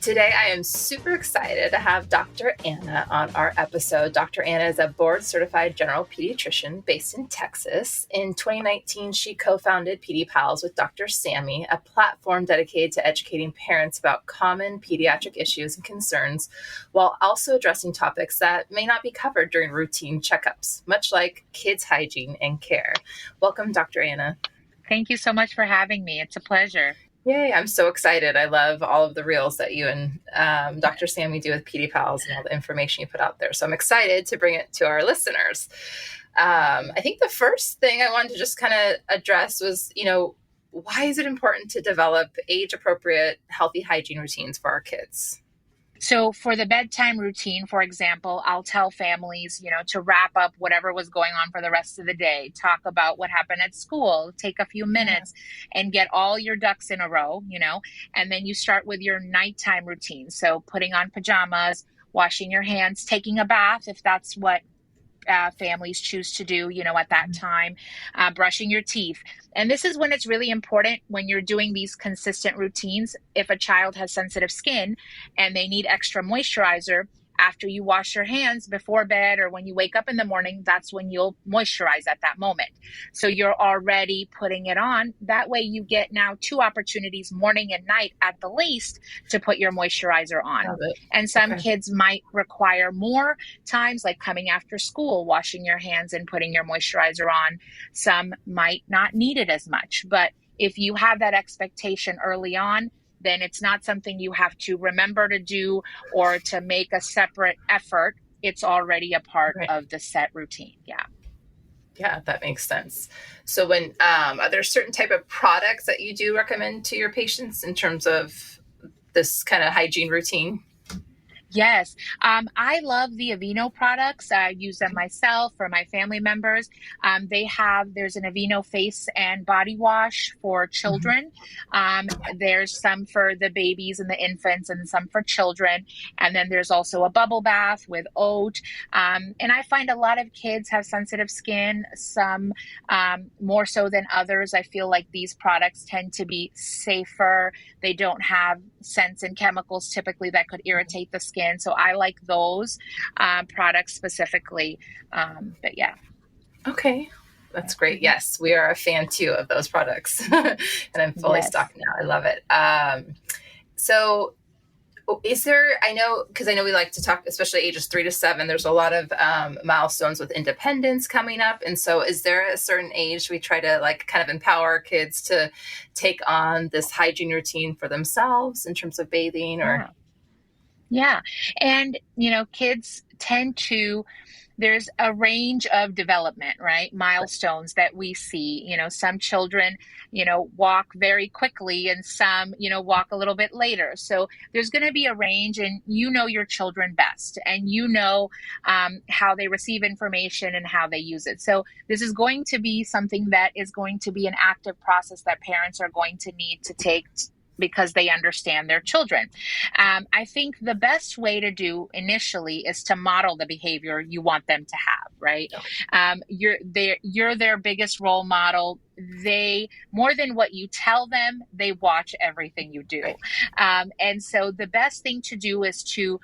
Today, I am super excited to have Dr. Anna on our episode. Dr. Anna is a board-certified general pediatrician based in Texas. In 2019, she co-founded Pedi Pals with Dr. Sammy, a platform dedicated to educating parents about common pediatric issues and concerns, while also addressing topics that may not be covered during routine checkups, much like kids' hygiene and care. Welcome, Dr. Anna. Thank you so much for having me. It's a pleasure. Yay, I'm so excited. I love all of the reels that you and Dr. Sammy do with Pedi Pals and all the information you put out there. So I'm excited to bring it to our listeners. I think the first thing I wanted to just kind of address was, why is it important to develop age-appropriate, healthy hygiene routines for our kids? So for the bedtime routine, for example, I'll tell families, to wrap up whatever was going on for the rest of the day, talk about what happened at school, take a few minutes and get all your ducks in a row, and then you start with your nighttime routine. So putting on pajamas, washing your hands, taking a bath, if that's what families choose to do, at that time, brushing your teeth. And this is when it's really important when you're doing these consistent routines. If a child has sensitive skin and they need extra moisturizer, after you wash your hands before bed or when you wake up in the morning, that's when you'll moisturize at that moment. So you're already putting it on. That way you get now 2 opportunities, morning and night at the least, to put your moisturizer on. And some kids might require more times, like coming after school, washing your hands and putting your moisturizer on. Some might not need it as much. But if you have that expectation early on, then it's not something you have to remember to do or to make a separate effort. It's already a part of the set routine. Yeah, that makes sense. So when are there certain type of products that you do recommend to your patients in terms of this kind of hygiene routine? Yes. I love the Aveeno products. I use them myself for my family members. There's an Aveeno face and body wash for children. There's some for the babies and the infants and some for children. And then there's also a bubble bath with oat. And I find a lot of kids have sensitive skin, some more so than others. I feel like these products tend to be safer. They don't have scents and chemicals typically that could irritate the skin. So I like those products specifically. But yeah. Okay. That's great. Yes, we are a fan too of those products. And I'm fully stocked now. I love it. So is there, I know we like to talk, especially ages 3 to 7, there's a lot of milestones with independence coming up. And so is there a certain age we try to kind of empower kids to take on this hygiene routine for themselves in terms of bathing or? Yeah. And, kids tend to, there's a range of development, right? Milestones that we see. Some children, walk very quickly and some, walk a little bit later. So there's going to be a range, and your children best, and how they receive information and how they use it. So this is going to be something that is going to be an active process that parents are going to need to take because they understand their children. I think the best way to do initially is to model the behavior you want them to have, right? You're their biggest role model. They, more than what you tell them, they watch everything you do. And so the best thing to do is to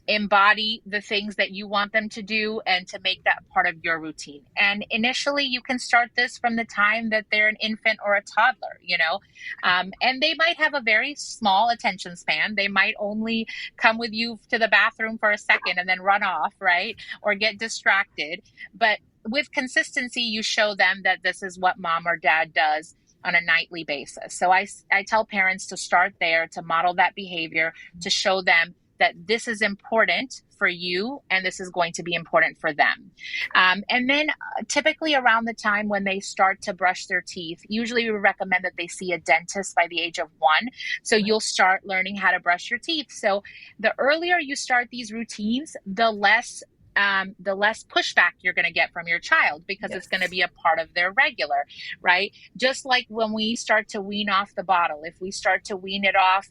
embody the things that you want them to do and to make that part of your routine. And initially you can start this from the time that they're an infant or a toddler, and they might have a very small attention span. They might only come with you to the bathroom for a second and then run off, right? Or get distracted. But with consistency, you show them that this is what mom or dad does on a nightly basis. So I tell parents to start there, to model that behavior, to show them that this is important for you and this is going to be important for them. And then typically around the time when they start to brush their teeth, usually we recommend that they see a dentist by the age of 1. So you'll start learning how to brush your teeth. So the earlier you start these routines, the less pushback you're going to get from your child, because it's going to be a part of their regular, right? Just like when we start to wean off the bottle, if we start to wean it off,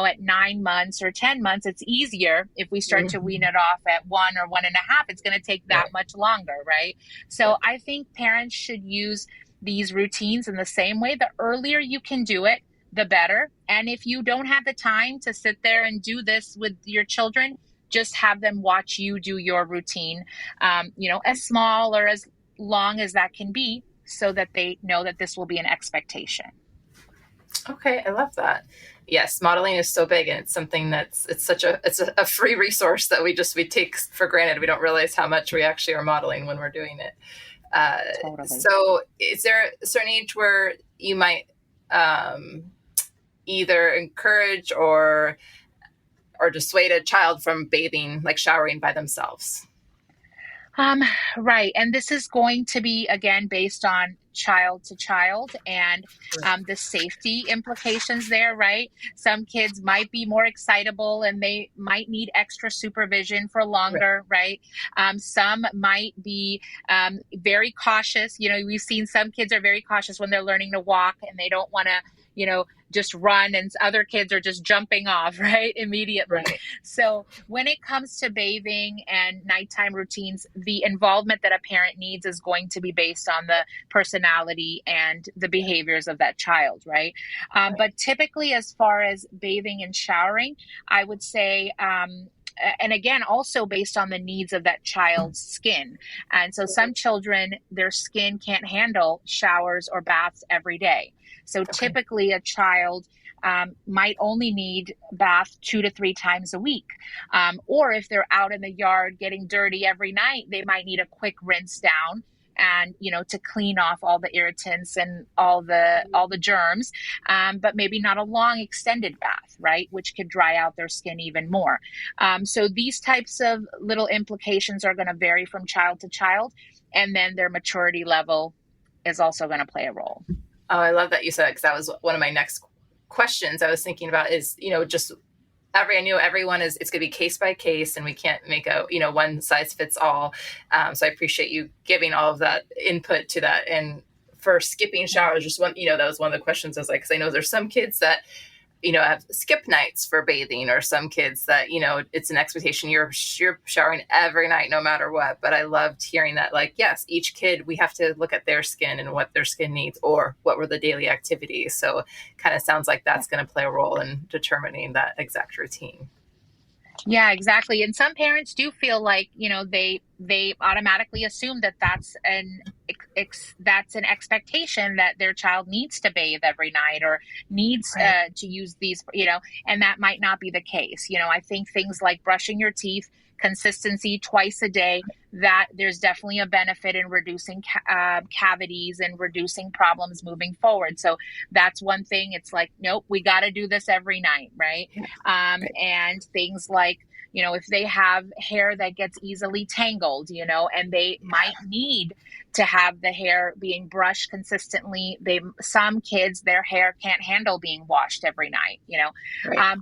at 9 months or 10 months, it's easier. If we start to wean it off at 1 or 1.5, it's going to take that much longer, right? So I think parents should use these routines in the same way. The earlier you can do it, the better. And if you don't have the time to sit there and do this with your children, just have them watch you do your routine, as small or as long as that can be, so that they know that this will be an expectation. Okay, I love that. Yes, modeling is so big, and it's something it's a free resource that we take for granted. We don't realize how much we actually are modeling when we're doing it. Totally. So is there a certain age where you might either encourage or dissuade a child from bathing, like showering by themselves? Right. And this is going to be, again, based on child to child and the safety implications there, right? Some kids might be more excitable and they might need extra supervision for longer, right? Some might be very cautious. We've seen some kids are very cautious when they're learning to walk and they don't want to, just run, and other kids are just jumping off, right, immediately. Right. So when it comes to bathing and nighttime routines, the involvement that a parent needs is going to be based on the personality and the behaviors of that child, right? But typically, as far as bathing and showering, I would say, and again, also based on the needs of that child's skin. And so some children, their skin can't handle showers or baths every day. So typically a child might only need bath 2 to 3 times a week. Or if they're out in the yard getting dirty every night, they might need a quick rinse down and, to clean off all the irritants and all the germs, but maybe not a long extended bath, right? Which could dry out their skin even more. So these types of little implications are going to vary from child to child. And then their maturity level is also going to play a role. Oh, I love that you said it, because that was one of my next questions I was thinking about is, I know everyone it's going to be case by case, and we can't make a, one size fits all. So I appreciate you giving all of that input to that. And for skipping showers, just one, that was one of the questions I was like, because I know there's some kids that, have skip nights for bathing, or some kids that, it's an expectation you're showering every night, no matter what. But I loved hearing that, like, yes, each kid, we have to look at their skin and what their skin needs, or what were the daily activities. So kind of sounds like that's going to play a role in determining that exact routine. Yeah, exactly. And some parents do feel like, they automatically assume that that's an expectation that their child needs to bathe every night or needs to use these, and that might not be the case. I think things like brushing your teeth, consistency twice a day, that there's definitely a benefit in reducing cavities and reducing problems moving forward. So that's one thing. It's like, nope, we got to do this every night, right? And things like, if they have hair that gets easily tangled, and they might need to have the hair being brushed consistently. Some kids, their hair can't handle being washed every night,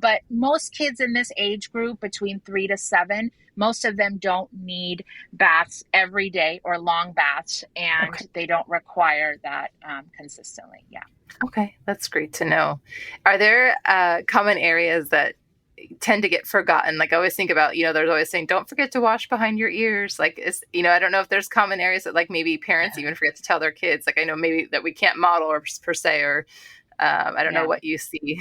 but most kids in this age group between 3 to 7, most of them don't need baths every day or long baths, and they don't require that consistently. Yeah. Okay. That's great to know. Are there common areas that tend to get forgotten? Like I always think about, there's always saying, don't forget to wash behind your ears. Like, I don't know if there's common areas that like maybe parents even forget to tell their kids. Like I know maybe that we can't model or per se, or I don't know what you see.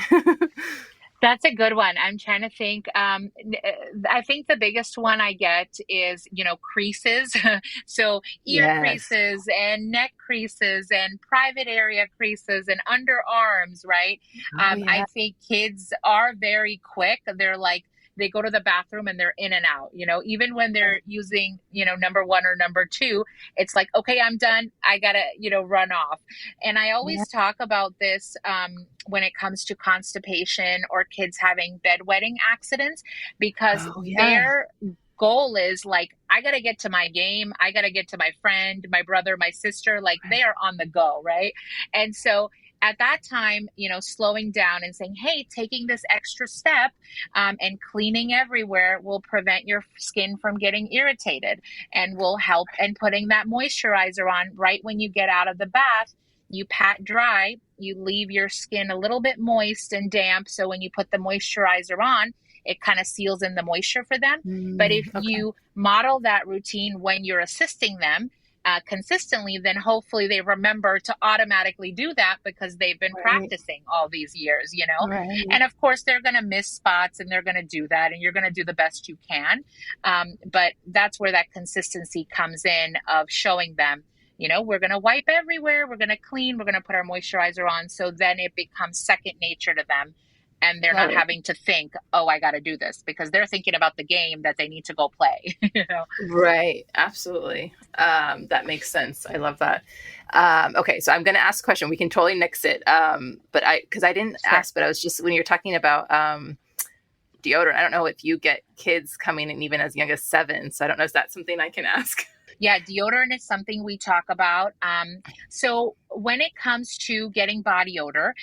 That's a good one. I'm trying to think. I think the biggest one I get is, creases. So ear creases and neck creases and private area creases and underarms, right? I think kids are very quick. They're like, they go to the bathroom and they're in and out, even when they're using, number 1 or number 2, it's like, okay, I'm done. I gotta, run off. And I always talk about this when it comes to constipation or kids having bedwetting accidents, because their goal is like, I got to get to my game. I got to get to my friend, my brother, my sister, like they are on the go. Right. And so at that time, slowing down and saying, hey, taking this extra step and cleaning everywhere will prevent your skin from getting irritated and will help. And putting that moisturizer on right when you get out of the bath, you pat dry, you leave your skin a little bit moist and damp. So when you put the moisturizer on, it kind of seals in the moisture for them. But if you model that routine when you're assisting them, consistently, then hopefully they remember to automatically do that because they've been Right. practicing all these years, Right. And of course, they're going to miss spots and they're going to do that, and you're going to do the best you can. But that's where that consistency comes in of showing them, we're going to wipe everywhere, we're going to clean, we're going to put our moisturizer on. So then it becomes second nature to them. And they're Love not it. having to think, oh, I got to do this, because they're thinking about the game that they need to go play. Right. Absolutely. That makes sense. I love that. Okay. So I'm going to ask a question. We can totally nix it. Because I didn't Sure. ask, but I was just, when you're talking about, deodorant, I don't know if you get kids coming in even as young as 7. So I don't know. Is that something I can ask? Yeah, deodorant is something we talk about. So when it comes to getting body odor,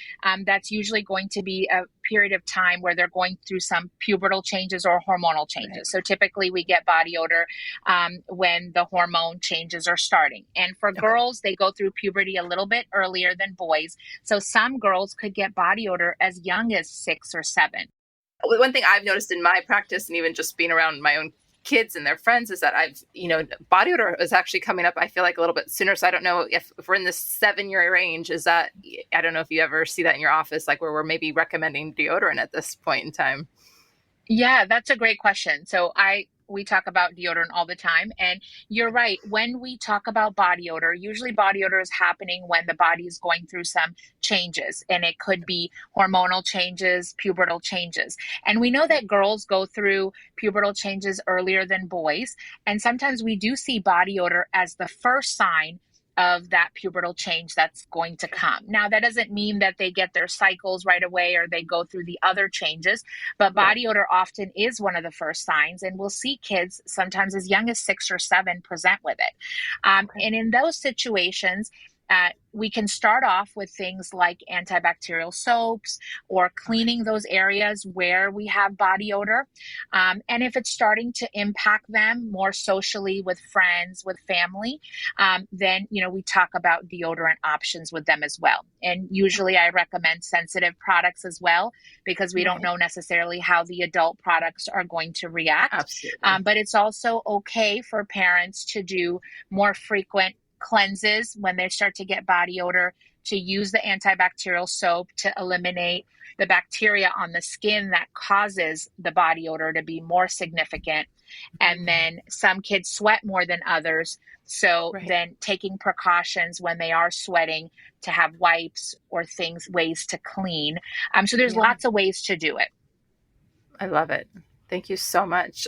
that's usually going to be a period of time where they're going through some pubertal changes or hormonal Right. changes. So typically we get body odor when the hormone changes are starting. And for Okay. girls, they go through puberty a little bit earlier than boys. So some girls could get body odor as young as 6 or 7. One thing I've noticed in my practice, and even just being around my own kids and their friends, is that body odor is actually coming up, I feel like, a little bit sooner. So I don't know if we're in this 7-year range, I don't know if you ever see that in your office, like where we're maybe recommending deodorant at this point in time. Yeah, that's a great question. We talk about deodorant all the time, and you're right. When we talk about body odor, usually body odor is happening when the body is going through some changes, and it could be hormonal changes, pubertal changes. And we know that girls go through pubertal changes earlier than boys, and sometimes we do see body odor as the first sign of that pubertal change that's going to come. Now, that doesn't mean that they get their cycles right away or they go through the other changes, but Right. body odor often is one of the first signs. And we'll see kids sometimes as young as 6 or 7 present with it. Okay. And in those situations, we can start off with things like antibacterial soaps or Okay. cleaning those areas where we have body odor. And if it's starting to impact them more socially with friends, with family, then, we talk about deodorant options with them as well. And usually I recommend sensitive products as well, because we don't Right. know necessarily how the adult products are going to react. Absolutely. But it's also okay for parents to do more frequent cleanses when they start to get body odor, to use the antibacterial soap to eliminate the bacteria on the skin that causes the body odor to be more significant. And then some kids sweat more than others. So Right. then taking precautions when they are sweating, to have wipes or ways to clean. So there's Yeah. lots of ways to do it. I love it. Thank you so much.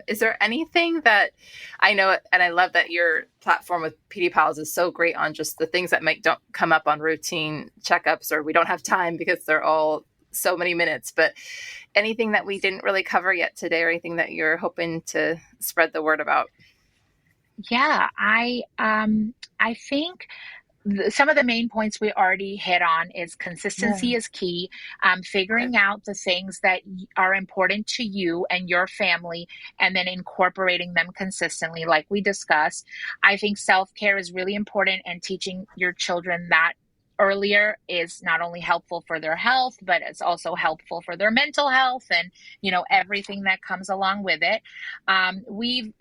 Is there anything that I know, and I love that your platform with Pedi Pals is so great on just the things that don't come up on routine checkups, or we don't have time because they're all so many minutes, but anything that we didn't really cover yet today, or anything that you're hoping to spread the word about? Yeah, I think some of the main points we already hit on is Yeah. consistency is key. Okay. Figuring out the things that are important to you and your family, and then incorporating them consistently, like we discussed. I think self-care is really important, and teaching your children that earlier is not only helpful for their health, but it's also helpful for their mental health, and everything that comes along with it. We've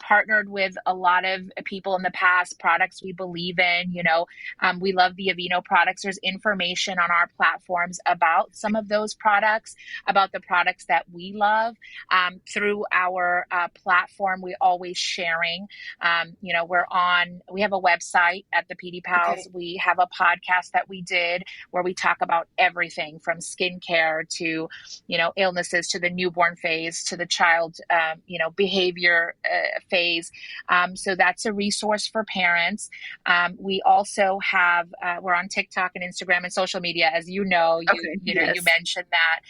partnered with a lot of people in the past, products we believe in. We love the Aveeno products. There's information on our platforms about some of those products, about the products that we love. Through our platform, we always sharing. We have a website at the Pedi Pals. Okay. We have a podcast that we did where we talk about everything from skincare to, illnesses, to the newborn phase, to the child, behavior phase. So that's a resource for parents. We also have, we're on TikTok and Instagram and social media, as you know, Okay. you Yes. mentioned that.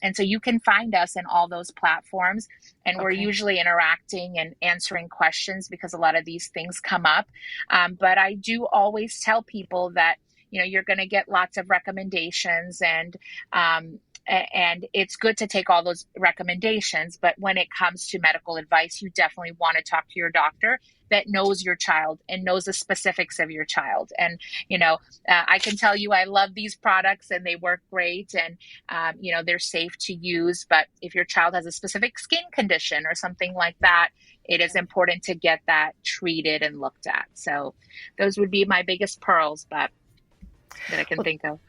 And so you can find us in all those platforms, and we're Okay. usually interacting and answering questions because a lot of these things come up. But I do always tell people that, you're going to get lots of recommendations, and it's good to take all those recommendations. But when it comes to medical advice, you definitely want to talk to your doctor that knows your child and knows the specifics of your child. And, I can tell you, I love these products and they work great, and, they're safe to use. But if your child has a specific skin condition or something like that, it is important to get that treated and looked at. So those would be my biggest pearls, but that I can think of.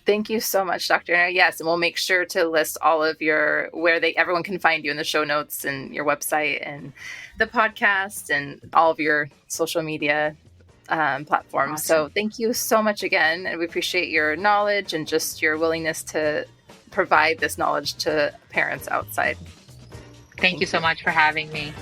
Thank you so much, Dr. Anna. Yes, and we'll make sure to list all of your everyone can find you in the show notes and your website and the podcast and all of your social media platforms. Awesome. So thank you so much again, and we appreciate your knowledge and just your willingness to provide this knowledge to parents outside. Thank you so much for having me.